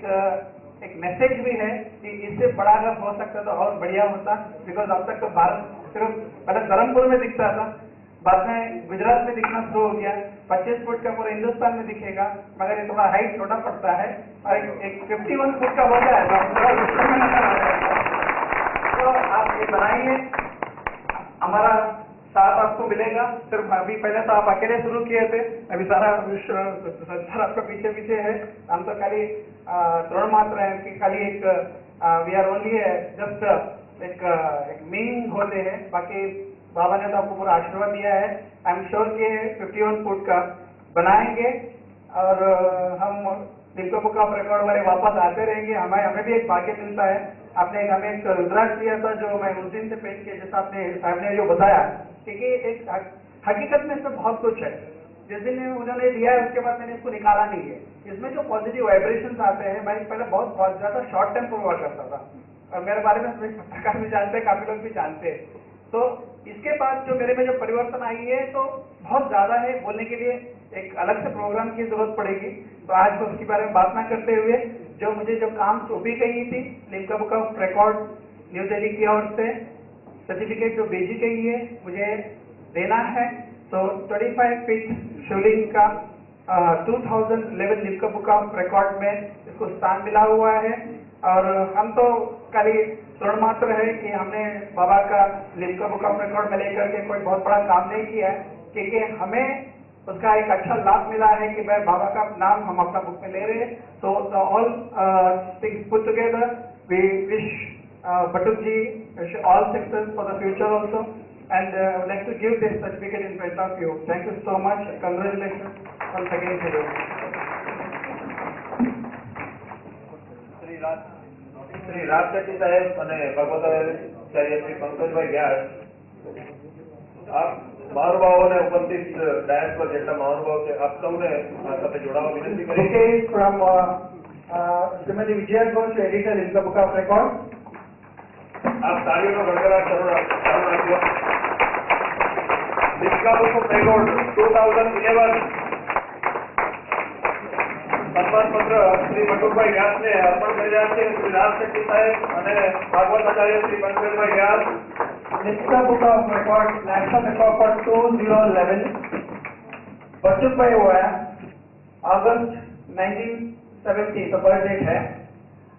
मैसेज भी है कि इससे बड़ा अगर हो सकता तो और बढ़िया होता, बिकॉज अब तक तो भारत सिर्फ पहले धर्मपुर में दिखता था, बाद में गुजरात में दिखना शुरू हो गया। 25 फुट का पूरे हिंदुस्तान में दिखेगा, मगर ये थोड़ा हाइट छोटा पड़ता है और एक 51 फुट का होता है। तो आप ये बनाइए, हमारा साथ आपको मिलेगा। सिर्फ अभी पहले तो आप अकेले शुरू किए थे, अभी सारा संसार आपका पीछे पीछे है। हम तो खाली तृण मात्र है कि खाली एक वी आर ओनली जस्ट एक मीनिंग होते हैं। बाकी बाबा ने तो आपको पूरा आशीर्वाद दिया है। आई एम श्योर कि 51 फुट का बनाएंगे और हम लिम्का बुक ऑफ रिकॉर्ड वाले वापस आते रहेंगे। हमें भी एक भाग्य मिलता है। आपने हमें एक रुद्राक्ष दिया था जो मैं उस दिन से पेश किया, जैसा आपने साहब ने जो बताया, क्योंकि एक हकीकत में इसमें बहुत कुछ है। जिस दिन उन्होंने दिया है उसके बाद मैंने इसको निकाला नहीं है। इसमें जो पॉजिटिव वाइब्रेशंस आते हैं, मैं पहले बहुत ज्यादा शॉर्ट टेम्पर हुआ करता था और मेरे बारे में पत्रकार भी जानते हैं, काफी लोग भी जानते हैं। तो इसके बाद जो मेरे में जो परिवर्तन आई है तो बहुत ज्यादा है, बोलने के लिए एक अलग से प्रोग्राम की जरूरत पड़ेगी। तो आज तो उसके बारे में बात ना करते हुए जो काम सौंपी गई थी Limca book of record new Delhi की ओर से सर्टिफिकेट जो भेजी गई है मुझे देना है। तो 25 फीट शिवलिंग का 2011 लिम्का बुक ऑफ रिकॉर्ड में इसको स्थान मिला हुआ है। और हम तो खाली तृण मात्र है कि हमने बाबा का लिम्का बुक ऑफ रिकॉर्ड में लेकर के कोई बहुत बड़ा काम नहीं किया है, क्योंकि हमें उसका एक अच्छा लाभ मिला है कि भाई बाबा का नाम हम अपना बुक में ले रहे हैं। तो all things put together we wish Batuk ji all success for the future also, and I would like to give this certificate in front of you. Thank you so much. Congratulations once again to you. Shri Raj Shetty સાહેબ અને ભગવતાચાર્ય શ્રી પંકજભાઈ વ્યાસ, આપ મહાનુભાવોને ઉપસ્થિત dice પર જેટલા મહાનુભાવ છે આપ સૌને આ સાથે જોડાવા વિનંતી કરી. Okay, from Srimati Vijaya Ghosh, editor in the book of record. आप तालियों का गड़गड़ाहट चालू रखिए. लिम्का बुक ऑफ रिकॉर्ड 2011 સન્માન પત્ર શ્રી બટુકભાઈ વ્યાસને અર્પણ કરી રહ્યા છે. શ્રી રાજ શેટ્ટી સાહેબ અને ભાગવત આચાર્ય Shri Pankajbhai Vyas. Limca book of record national record for 2011 Batukbhai हुआ है अगस्त 1970 तो बर्थ डेट है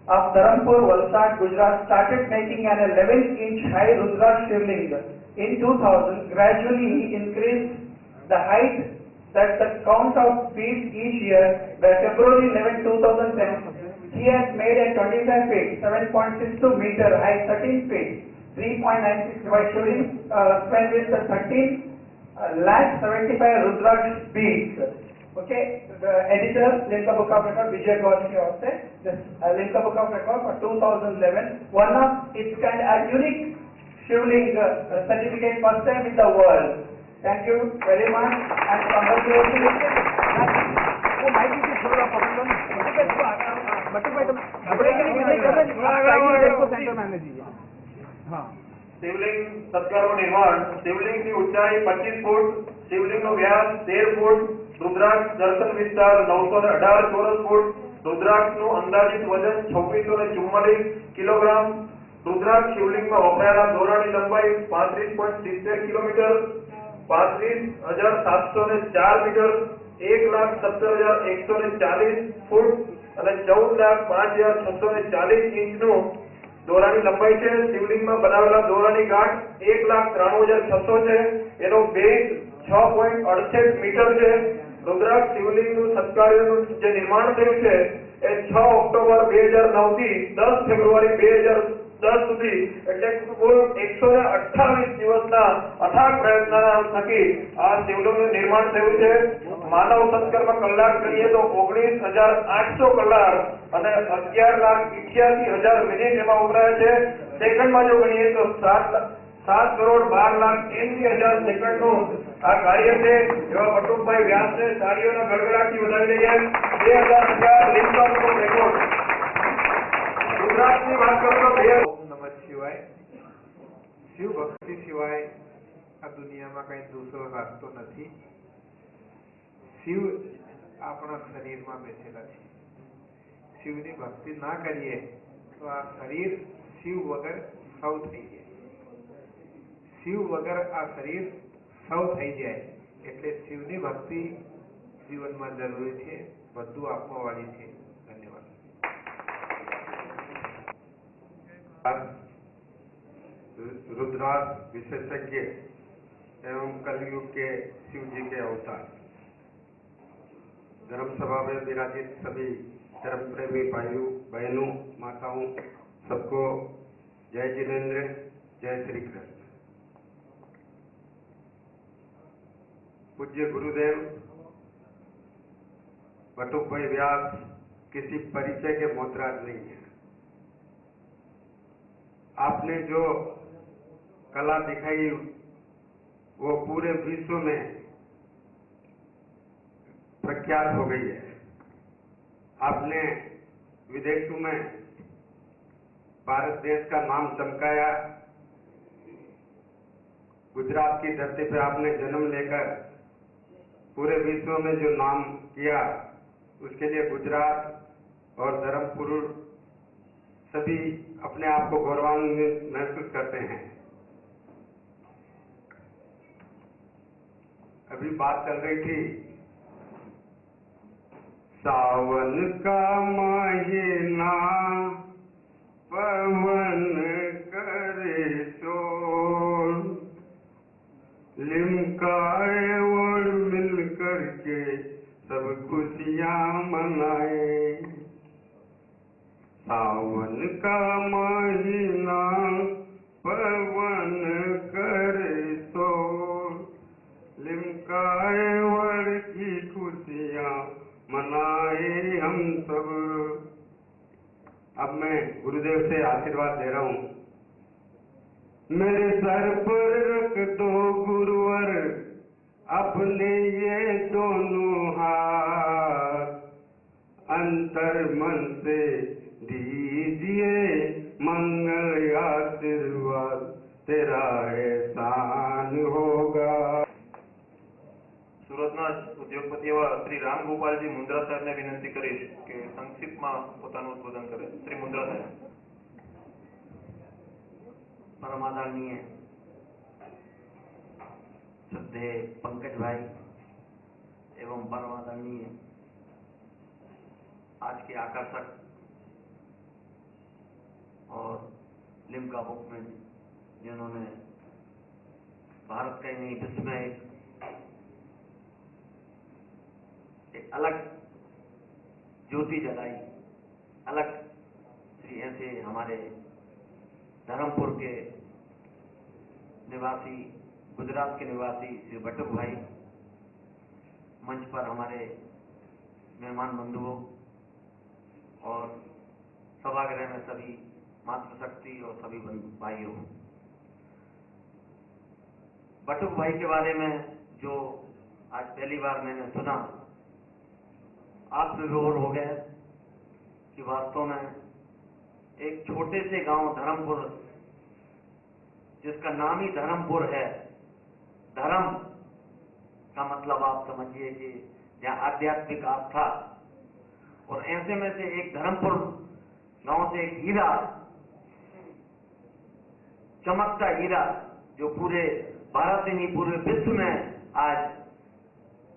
of Dharampur, Valsad, Gujarat started making an 11-inch high Rudraksh Shivling. In 2000, gradually he increased the height that the count of feet each year. By February 11, 2010, he has made a 25 feet, 7.62 meter high, 13 feet, 3.96 by Shivling, span with the 13,75,000 Rudraksh beads. Okay, the editor Limbka Book of Record Vijay Ghosh ki aur se this Limbka Book of Record for 2011, one of its kind, a unique Shivling certificate first time in the world. Thank you very much and congratulations. वो mic से थोड़ा पकड़ लो, बटुकभाई तुम break के लिए विजय कर रहे हो, सेंटर मैनेज कीजिए. हाँ, શિવલિંગ સત્કારનું નિર્માણ. શિવલિંગની ઊંચાઈ 25 ફૂટ, શિવલિંગનો વ્યાસ 13 ફૂટ, રુદ્રાક્ષ દર્શન વિસ્તાર 918 ચોરસ ફૂટ, રુદ્રાક્ષનું અંદાજિત વજન 2644 કિલોગ્રામ, રુદ્રાક્ષ શિવલિંગમાં વપરાયેલા દોરાની લંબાઈ 35.70 કિલોમીટર, 35,704 મીટર, 1,70,140 ફૂટ અને 14,05,640 ઇંચનું દોરાની લંબાઈ છે. શિવલિંગમાં બનાવેલા દોરાની ગાંઠ 1,93,600 છે. એનો બેઝ 6.68 મીટર છે. રુદ્રાક્ષ શિવલિંગનું સત્કાર્યનું જે નિર્માણ થયું છે એ 6 ઓક્ટોબર 2009 થી 10 ફેબ્રુઆરી 2010 સુધી એટલે કુલ 128 દિવસના અથાગ પ્રયત્નના થકી આ શિવલિંગનું નિર્માણ થયું છે. માનવ સત્કર્મ કલાક ગણીએ તો 19,800 કલાક અને 11,88,000 મિનિટ એમાં વપરાય છે. સેકન્ડમાં જો ગણીએ તો 7,12,80,000 સેકન્ડનું આ કાર્ય છે એવા બટુકભાઈ વ્યાસને તાળીઓના ગડગડાટથી વધાવી લઈએ. 2011 લિમ્કા બુક ઓફ રેકોર્ડ. ગુજરાતની વાત કરું તો ઓમ નમઃ શિવાય. શિવ ભક્તિ સિવાય આ દુનિયામાં કઈ દૂસરો રાસ્તો નથી. શિવ આપણા શરીરમાં બેઠેલા છે. શિવની ભક્તિ ના કરીએ તો આ શરીર શિવ વગર સૌ થઈ જાય. શિવ વગર આ શરીર સૌ થઈ જાય. એટલે શિવની ભક્તિ જીવનમાં જરૂરી છે, બધું આપવાવાળી છે. ધન્યવાદ. रुद्राक्ष विशेषज्ञ एवं कलयुग के शिव जी के अवतार, धर्म सभा में विराजित सभी धर्म प्रेमी भाइयों बहनों माताओं सबको जय जिनेन्द्र, जय श्री कृष्ण। पूज्य गुरुदेव बटुक भाई व्यास किसी परिचय के मोहताज नहीं है। आपने जो कला दिखाई वो पूरे विश्व में प्रख्यात हो गई है। आपने विदेशों में भारत देश का नाम चमकाया। गुजरात की धरती पर आपने जन्म लेकर पूरे विश्व में जो नाम किया उसके लिए गुजरात और धर्मपुर सभी अपने आप को गौरवान्वित महसूस करते हैं। अभी बात चल रही थी सावन का महीना पवन करे शोर, लिमकाए और मिल करके सब खुशियां मनाए। सावन का महीना पवन करे शोर, लिमकाए वर की खुशियां मनाए हम सब। अब मैं गुरुदेव से आशीर्वाद दे रहा हूं। मेरे सर पर रख दो गुरुवर अपने ये दोनों हाथ, अंतर मन से दीजिए मंगल आशीर्वाद, तेरा एहसान होगा। સુરતના ઉદ્યોગપતિ એવા શ્રી રામગોપાલજી મુંદ્રા સાહેબને વિનંતી કરીશ કે સંક્ષિપ્તમાં પોતાનું ઉદ્બોધન કરે. શ્રી મુંદ્રા સાહેબ. परमादरणीय श्रद्धेय पंकज भाई एवं परमादरणीय आज के आकर्षक और लिम्का बुक में जिन्होंने भारत का ही नहीं विश्व में एक अलग ज्योति जलाई, अलग श्री ऐसे हमारे धर्मपुर के निवासी, गुजरात के निवासी श्री बटुक भाई, मंच पर हमारे मेहमान बंधुओं और सभागृह में सभी मातृशक्ति और सभी भाइयों। बटुक भाई के बारे में जो आज पहली बार मैंने सुना, आत्मविभोर हो गए कि वास्तव में एक छोटे से गांव धर्मपुर, जिसका नाम ही धर्मपुर है, धर्म का मतलब आप समझिए कि जहाँ आध्यात्मिक आस्था, और ऐसे में से एक धर्मपुर गांव से एक हीरा, चमकता हीरा जो पूरे भारत ही नहीं पूरे विश्व में आज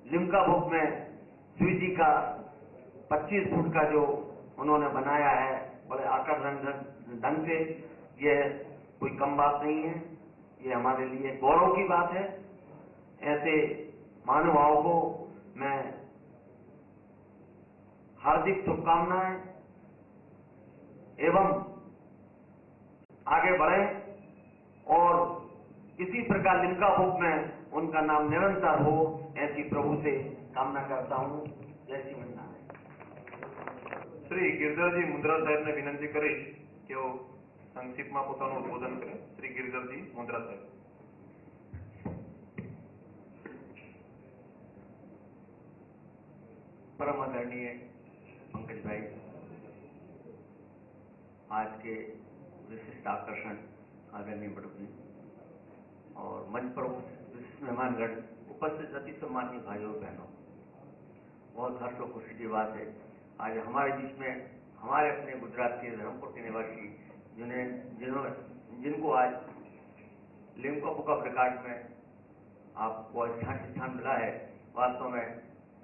लिम्का बुक में शिव जी का 25 फुट का जो उन्होंने बनाया है बड़े आकर्षक ढंग से, यह कोई कम बात नहीं है, ये हमारे लिए गौरव की बात है। ऐसे महानुभावों को मैं हार्दिक शुभकामनाएं एवं आगे बढ़े और इसी प्रकार लिम्का बुक में उनका नाम निरंतर हो, ऐसी प्रभु से कामना करता हूं। जय श्री શ્રી ગિરધરજી મુંદ્રા સાહેબને વિનંતી કરીશ કે સંક્ષિપ્તમાં પોતાનું ઉદ્બોધન કરે શ્રી ગિરધરજી મુંદ્રા સાહેબ. परम आदरणीय पंकज भाई, आज के विशिष्ट आकर्षण आदरणीय बड़ू जी और मंच पर विशिष्ट मेहमानगण, उपस्थित अति सम्मानीय भाइयों बहनों, बहुत हर्ष और खुशी की बात है आज हमारे बीच में हमारे अपने गुजरात के धर्मपुर के निवासी जिनको आज लिम्का बुक ऑफ रिकॉर्ड में आपको स्थान मिला है। वास्तव में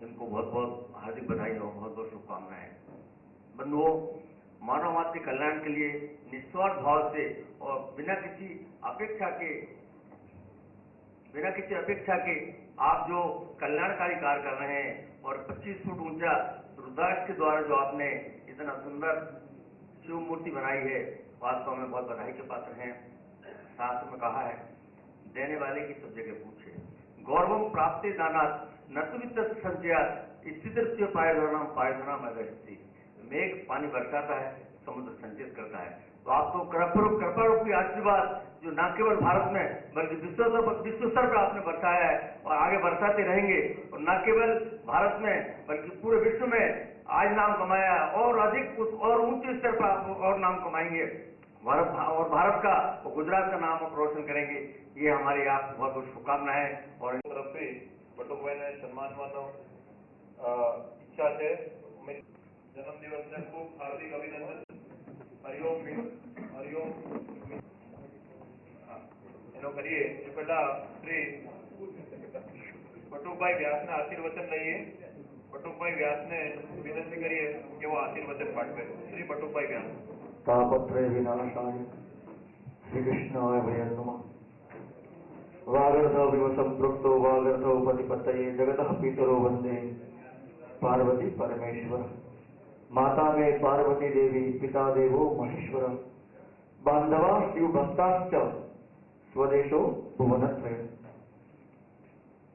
इनको बहुत बहुत हार्दिक बधाई हो, बहुत बहुत शुभकामनाएं। बंधुओं, मानव मात्र कल्याण के लिए निस्वार्थ भाव से और बिना किसी अपेक्षा के आप जो कल्याणकारी कार्य कर रहे हैं और 25 फुट ऊंचा रुद्राक्ष के द्वारा जो आपने इतना सुंदर शिव मूर्ति बनाई है, वास्तव में बहुत बधाई के पात्र हैं। शास्त्र में कहा है, देने वाले की सब जगह पूछे, गौरवम प्राप्ते दानात नतुवित संचयात स्थिति पायधनाम अगस्ती। मेघ पानी बरसाता है, समुद्र संचित करता है। तो आपको कृपा रूपी आशीर्वाद जो न केवल भारत में बल्कि विश्व स्तर पर आपने बरसाया है और आगे बरसाते रहेंगे, और न केवल भारत में बल्कि पूरे विश्व में आज नाम कमाया और अधिक और ऊंचे स्तर पर आप और नाम कमाएंगे। भारत का और गुजरात का नाम आप रोशन करेंगे। ये हमारी आप बहुत बहुत शुभकामनाएं। और तरफ से बटुकभाई ने सम्मान ઈચ્છા છે। जन्म दिवस ने खूब हार्दिक अभिनंदन। हरिओम हरिओम એનો કરીએ એ પહેલા શ્રી બટુકભાઈ વ્યાસના આશીર્વચન લઈએ। બટુકભાઈ વ્યાસને વિનંતી કરીએ કે वो આશીર્વચન પાઠવે। શ્રી બટુકભાઈ વ્યાસ। तापत्रय विनाशाय श्री कृष्णाय वयं नमः। वागर्धौ विव संपृक्तो वागर्धौ पतिपतये जगतः पितरो वंदे पार्वती परमेश्वर। माता में पार्वती देवी, पिता देवो महेश्वर। बांधवा शिव भक्ताश्च स्वदेशो भुवनत्रय।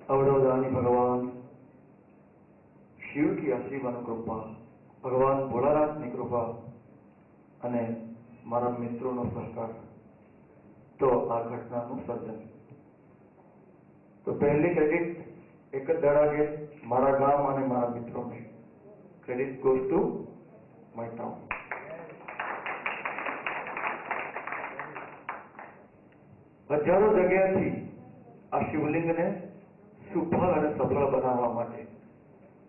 अवधोदानी भगवान शिव की असीम अनुकृपा, भगवान भोलानाथ की कृपा અને મારા મિત્રોનો સહકાર, તો આ ઘટનાનું સર્જન। તો પહેલી ક્રેડિટ એક જ દડાગે મારા ગામ અને મારા મિત્રોને। Credit goes to my town. હજારો જગ્યાથી આ શિવલિંગને સુફળ અને સફળ બનાવવા માટે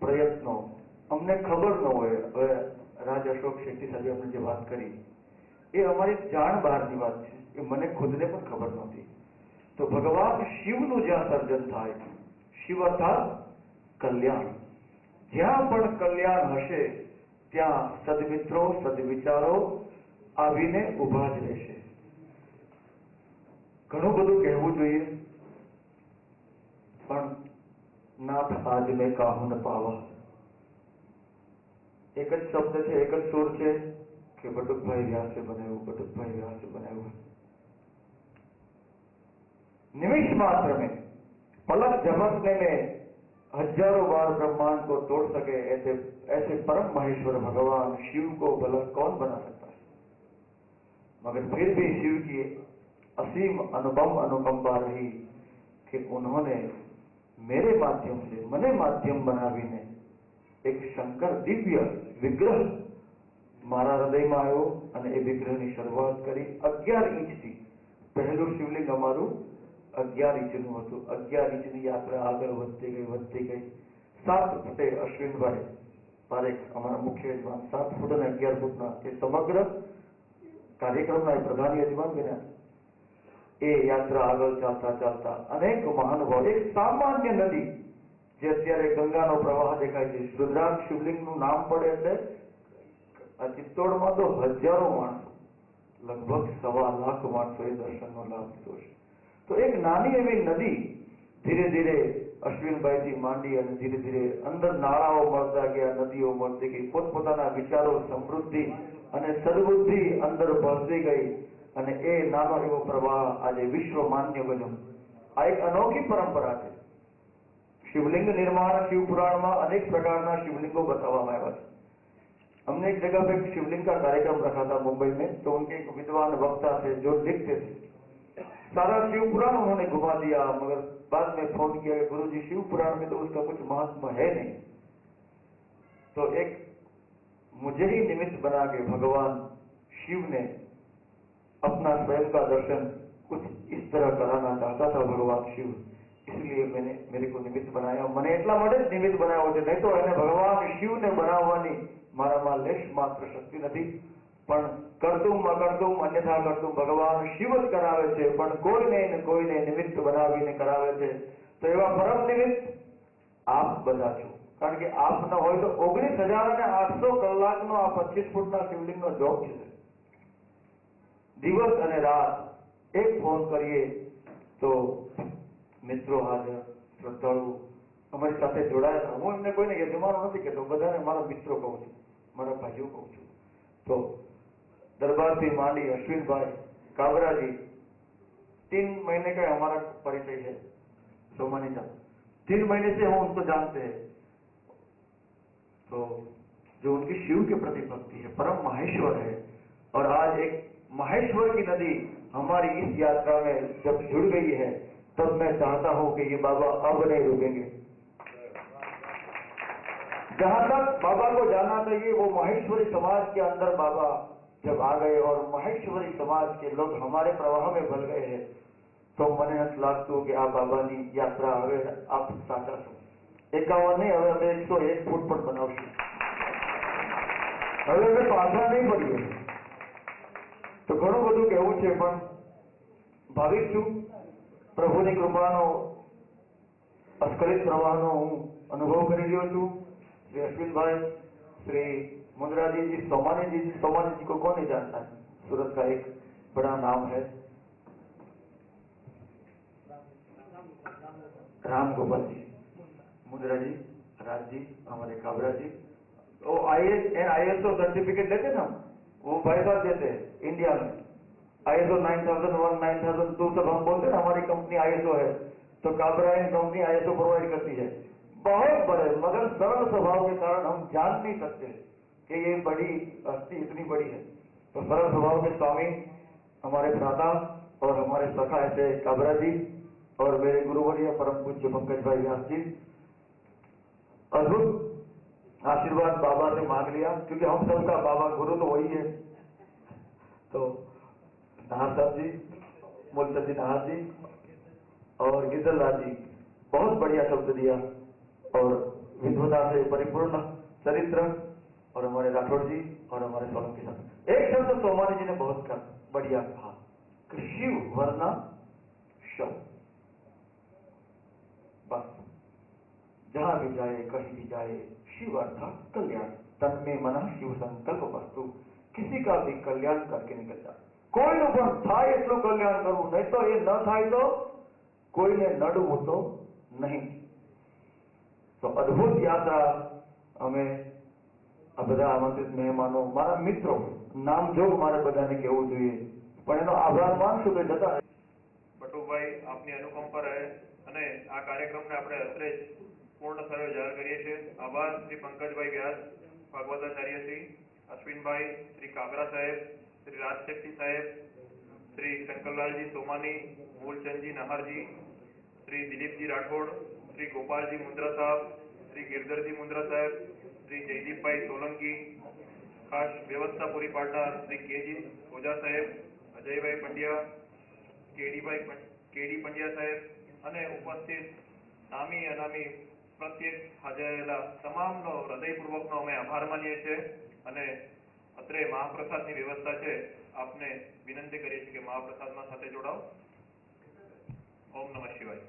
પ્રયત્નો, અમને ખબર ન હોય। હવે રાજ અશોક શેટ્ટી સાહેબે અમને જે વાત કરી એ અમારી જાણ બહારની વાત છે, એ મને ખુદને પણ ખબર નહોતી। તો ભગવાન શિવનું જ્યાં સર્જન થાય, શિવ અર્થાત કલ્યાણ, જ્યાં પણ કલ્યાણ હશે ત્યાં સદમિત્રો સદવિચારો આવીને ઉભા જ રહેશે। ઘણું બધું કહેવું જોઈએ, પણ નાથ આજ મેં કાહું ન પાવા। एक જ शब्द છે, एक જ सुर છે કે બટુકભાઈ વ્યાસે બનાવ્યું, બટુકભાઈ વ્યાસે बनाવ્યું। निमिष मात्र में, पलक झपकने में हजारों बार ब्रह्मांड को तोड़ सके ऐसे परम महेश्वर भगवान शिव को भला कौन बना सकता है। मगर फिर भी शिव की असीम अनुकंपा रही कि उन्होंने मेरे माध्यम से, मने माध्यम बनावीने एक शंकर दिव्य विग्रह मारा हृदय में आयो અને એ વિગ્રહની શરૂઆત કરી। 11 ઇંચથી પહેલું શિવલિંગ અમારું 11 ઇંચનું હતું। 11 ઇંચની યાત્રા આગળ વધતી ગઈ। 7 ફૂટે અશ્વિનભાઈ પારેખ અમારા મુખ્ય યજમાન 7 ફૂટ અને 11 ફૂટના એ સમગ્ર કાર્યક્રમના પ્રધાન યજમાન બન્યા। એ યાત્રા આગળ ચાલતા અનેક મહાનુભાવ, એક સામાન્ય નદી જે અત્યારે ગંગાનો પ્રવાહ દેખાય છે, રુદ્રાક્ષ શિવલિંગનું નામ પડે એટલે આ ચિત્તોડમાં તો હજારો માણસો, લગભગ 1.25 લાખ માણસોએ દર્શનનો લાભ લીધો છે। તો એક નાની એવી નદી ધીરે ધીરે અશ્વિનભાઈથી માંડી અને ધીરે ધીરે અંદર નાળાઓ મળતા ગયા, નદીઓ મળતી ગઈ, પોતપોતાના વિચારો, સમૃદ્ધિ અને સદબુદ્ધિ અંદર ભળતી ગઈ અને એ નાનો એવો પ્રવાહ આજે વિશ્વ માન્ય બન્યો। આ એક અનોખી પરંપરા છે। શિવલિંગ નિર્માણ, શિવ પુરાણમાં અનેક પ્રકારના શિવલિંગો બતાવવામાં આવ્યા છે। हमने एक जगह पे एक शिवलिंग का कार्यक्रम रखा था मुंबई में, तो उनके एक विद्वान वक्ता थे जो लिखते थे, सारा शिव पुराण उन्होंने घुमा दिया, मगर बाद में फोन किया गुरु जी शिव पुराण में तो उसका कुछ महत्व है नहीं। तो एक मुझे ही निमित्त बना के भगवान शिव ने अपना स्वयं का दर्शन कुछ इस तरह कराना चाहता था भगवान शिव, इसलिए मैंने मेरे को निमित्त बनाया। मैंने એટલા માટે જ નિમિત્ત બનાવ્યો છે, નહીં તો એને ભગવાન શિવને બનાવવાની મારામાં લેશ માત્ર શક્તિ નથી, પણ કરતું અકર્તું અન્યથા કરતું ભગવાન શિવ જ કરાવે છે, પણ કોઈને ને કોઈને નિમિત્ત બનાવીને કરાવે છે। તો એવા પરમ નિમિત્ત આપ બધા છો, કારણ કે આપ ન હોય તો 19,800 કલાકનો આ 25 ફૂટના શિવલિંગનો જોબ છે। દિવસ અને રાત એક ફોન કરીએ તો મિત્રો હાજર, શ્રદ્ધાળુ અમારી સાથે જોડાયા હતા। હું એમને કોઈને યજમાનો નથી કહેતો, બધાને મારા મિત્રો કહું છું, મારા ભાઈઓ કહું છું। તો दरबार मांडी अश्विन भाई काबरा जी 3 महीने का हमारा परिचय है। सोमानी साहब 3 महीने से हम उनको जानते हैं। तो जो उनकी शिव के प्रति भक्ति है, परम माहेश्वर है, और आज एक माहेश्वर की नदी हमारी इस यात्रा में जब जुड़ गई है, तब मैं चाहता हूं कि ये बाबा अब नहीं रुकेंगे। जहां तक बाबा को जाना चाहिए वो माहेश्वरी समाज के अंदर बाबा जब आ गए और माहेश्वरी समाज के लोग हमारे प्रवाह में भल गए हैं, तो મને નથી લાગતું કે આ બાબાની યાત્રા હવે આપ સાચા છો। 51 નહીં, હવે અમે 101 ફૂટ પણ બનાવશું। હવે અમે પાછા નહીં પડીએ। તો ઘણું બધું કહેવું છે, પણ ભાવિક છું। પ્રભુની કૃપાનો અસ્ખલિત પ્રવાહનો હું અનુભવ કરી રહ્યો છું। શ્રી અશ્વિનભાઈ, श्री मुंद्राजी जी, सोमानी जी को कौन नहीं जानता है, सूरत का एक बड़ा नाम है। राम गोपाल जी, मुंद्रा जी, राज जी, हमारे काबरा जी, वो ISO सर्टिफिकेट लेते ना, वो भाई साहब देते हैं इंडिया में। ISO 9001, 9002 सब हम बोलते हैं ना, हमारी कंपनी ISO है, तो Kabra and company ISO provide करती है। बहुत बड़े मगर सरल स्वभाव के कारण हम जान नहीं सकते कि ये बड़ी हस्ती इतनी बड़ी है। तो सरल स्वभाव के स्वामी हमारे भ्राता और हमारे सखा ऐसे काबरा जी, और मेरे गुरुवर्य परम पूज्य पंकज भाई व्यास जी, अद्भुत आशीर्वाद बाबा से मांग लिया, क्योंकि हम सबका बाबा गुरु तो वही है। तो नाहर साहब जी, मूलचंद जी नाहर जी और गिरधरलाल जी, बहुत बढ़िया शब्द दिया और विद्वता से परिपूर्ण चरित्र, और हमारे राठौड़ जी और हमारे सोलंकी साहब। एक शब्द सोमानी जी ने बहुत बढ़िया कहा कि शिव वरना शव। बस जहां भी जाए, कहीं भी जाए, शिव अर्थात कल्याण। तन में मना शिव संकल्प वस्तु, किसी का भी कल्याण करके निकल जाए। कोई पण थाय એટલું કલ્યાણ કરવું, નહીં તો એ ન થાય તો કોઈને નડવું તો નહીં। तो अद्भुत यात्रा हमें आ બધા આમંત્રિત મહેમાનો, મારા મિત્રો, નામજોગ મારે બધાને કહેવું જોઈએ, પણ એનો આભાર માનશું કે જતા રહે। બટુભાઈ આપની અનુકંપા રહે અને આ કાર્યક્રમને આપણે અત્રે જ પૂર્ણ થયો જાહેર કરીએ છીએ। આભાર શ્રી પંકજભાઈ વ્યાસ, ભાગવતાચાર્ય શ્રી અશ્વિનભાઈ, શ્રી કાબરા સાહેબ, શ્રી રાજશક્તિ સાહેબ, શ્રી શંકરલાલજી સોમાની, મૂલચંદજી નહારજી, શ્રી દિલીપજી રાઠોડ, श्री गोपाल जी मुंद्रा साहब, श्री गिरधर जी मुंद्रा साहब, श्री जयदीप भाई सोलंकी, खास व्यवस्था पूरी पाटा श्री केजी ओझा साहेब, अजय भाई पंड्या, केडी पंड्या साहेब અને ઉપસ્થિત નામી અનામી પ્રત્યેક હાજરેલા તમામનો હૃદયપૂર્વકનો અમે આભાર માનીએ છીએ અને અત્રે મહાપ્રસાદની વ્યવસ્થા છે, આપને વિનંતી કરીએ છીએ કે મહાપ્રસાદમાં સાથે જોડાઓ। ઓમ નમઃ શિવાય।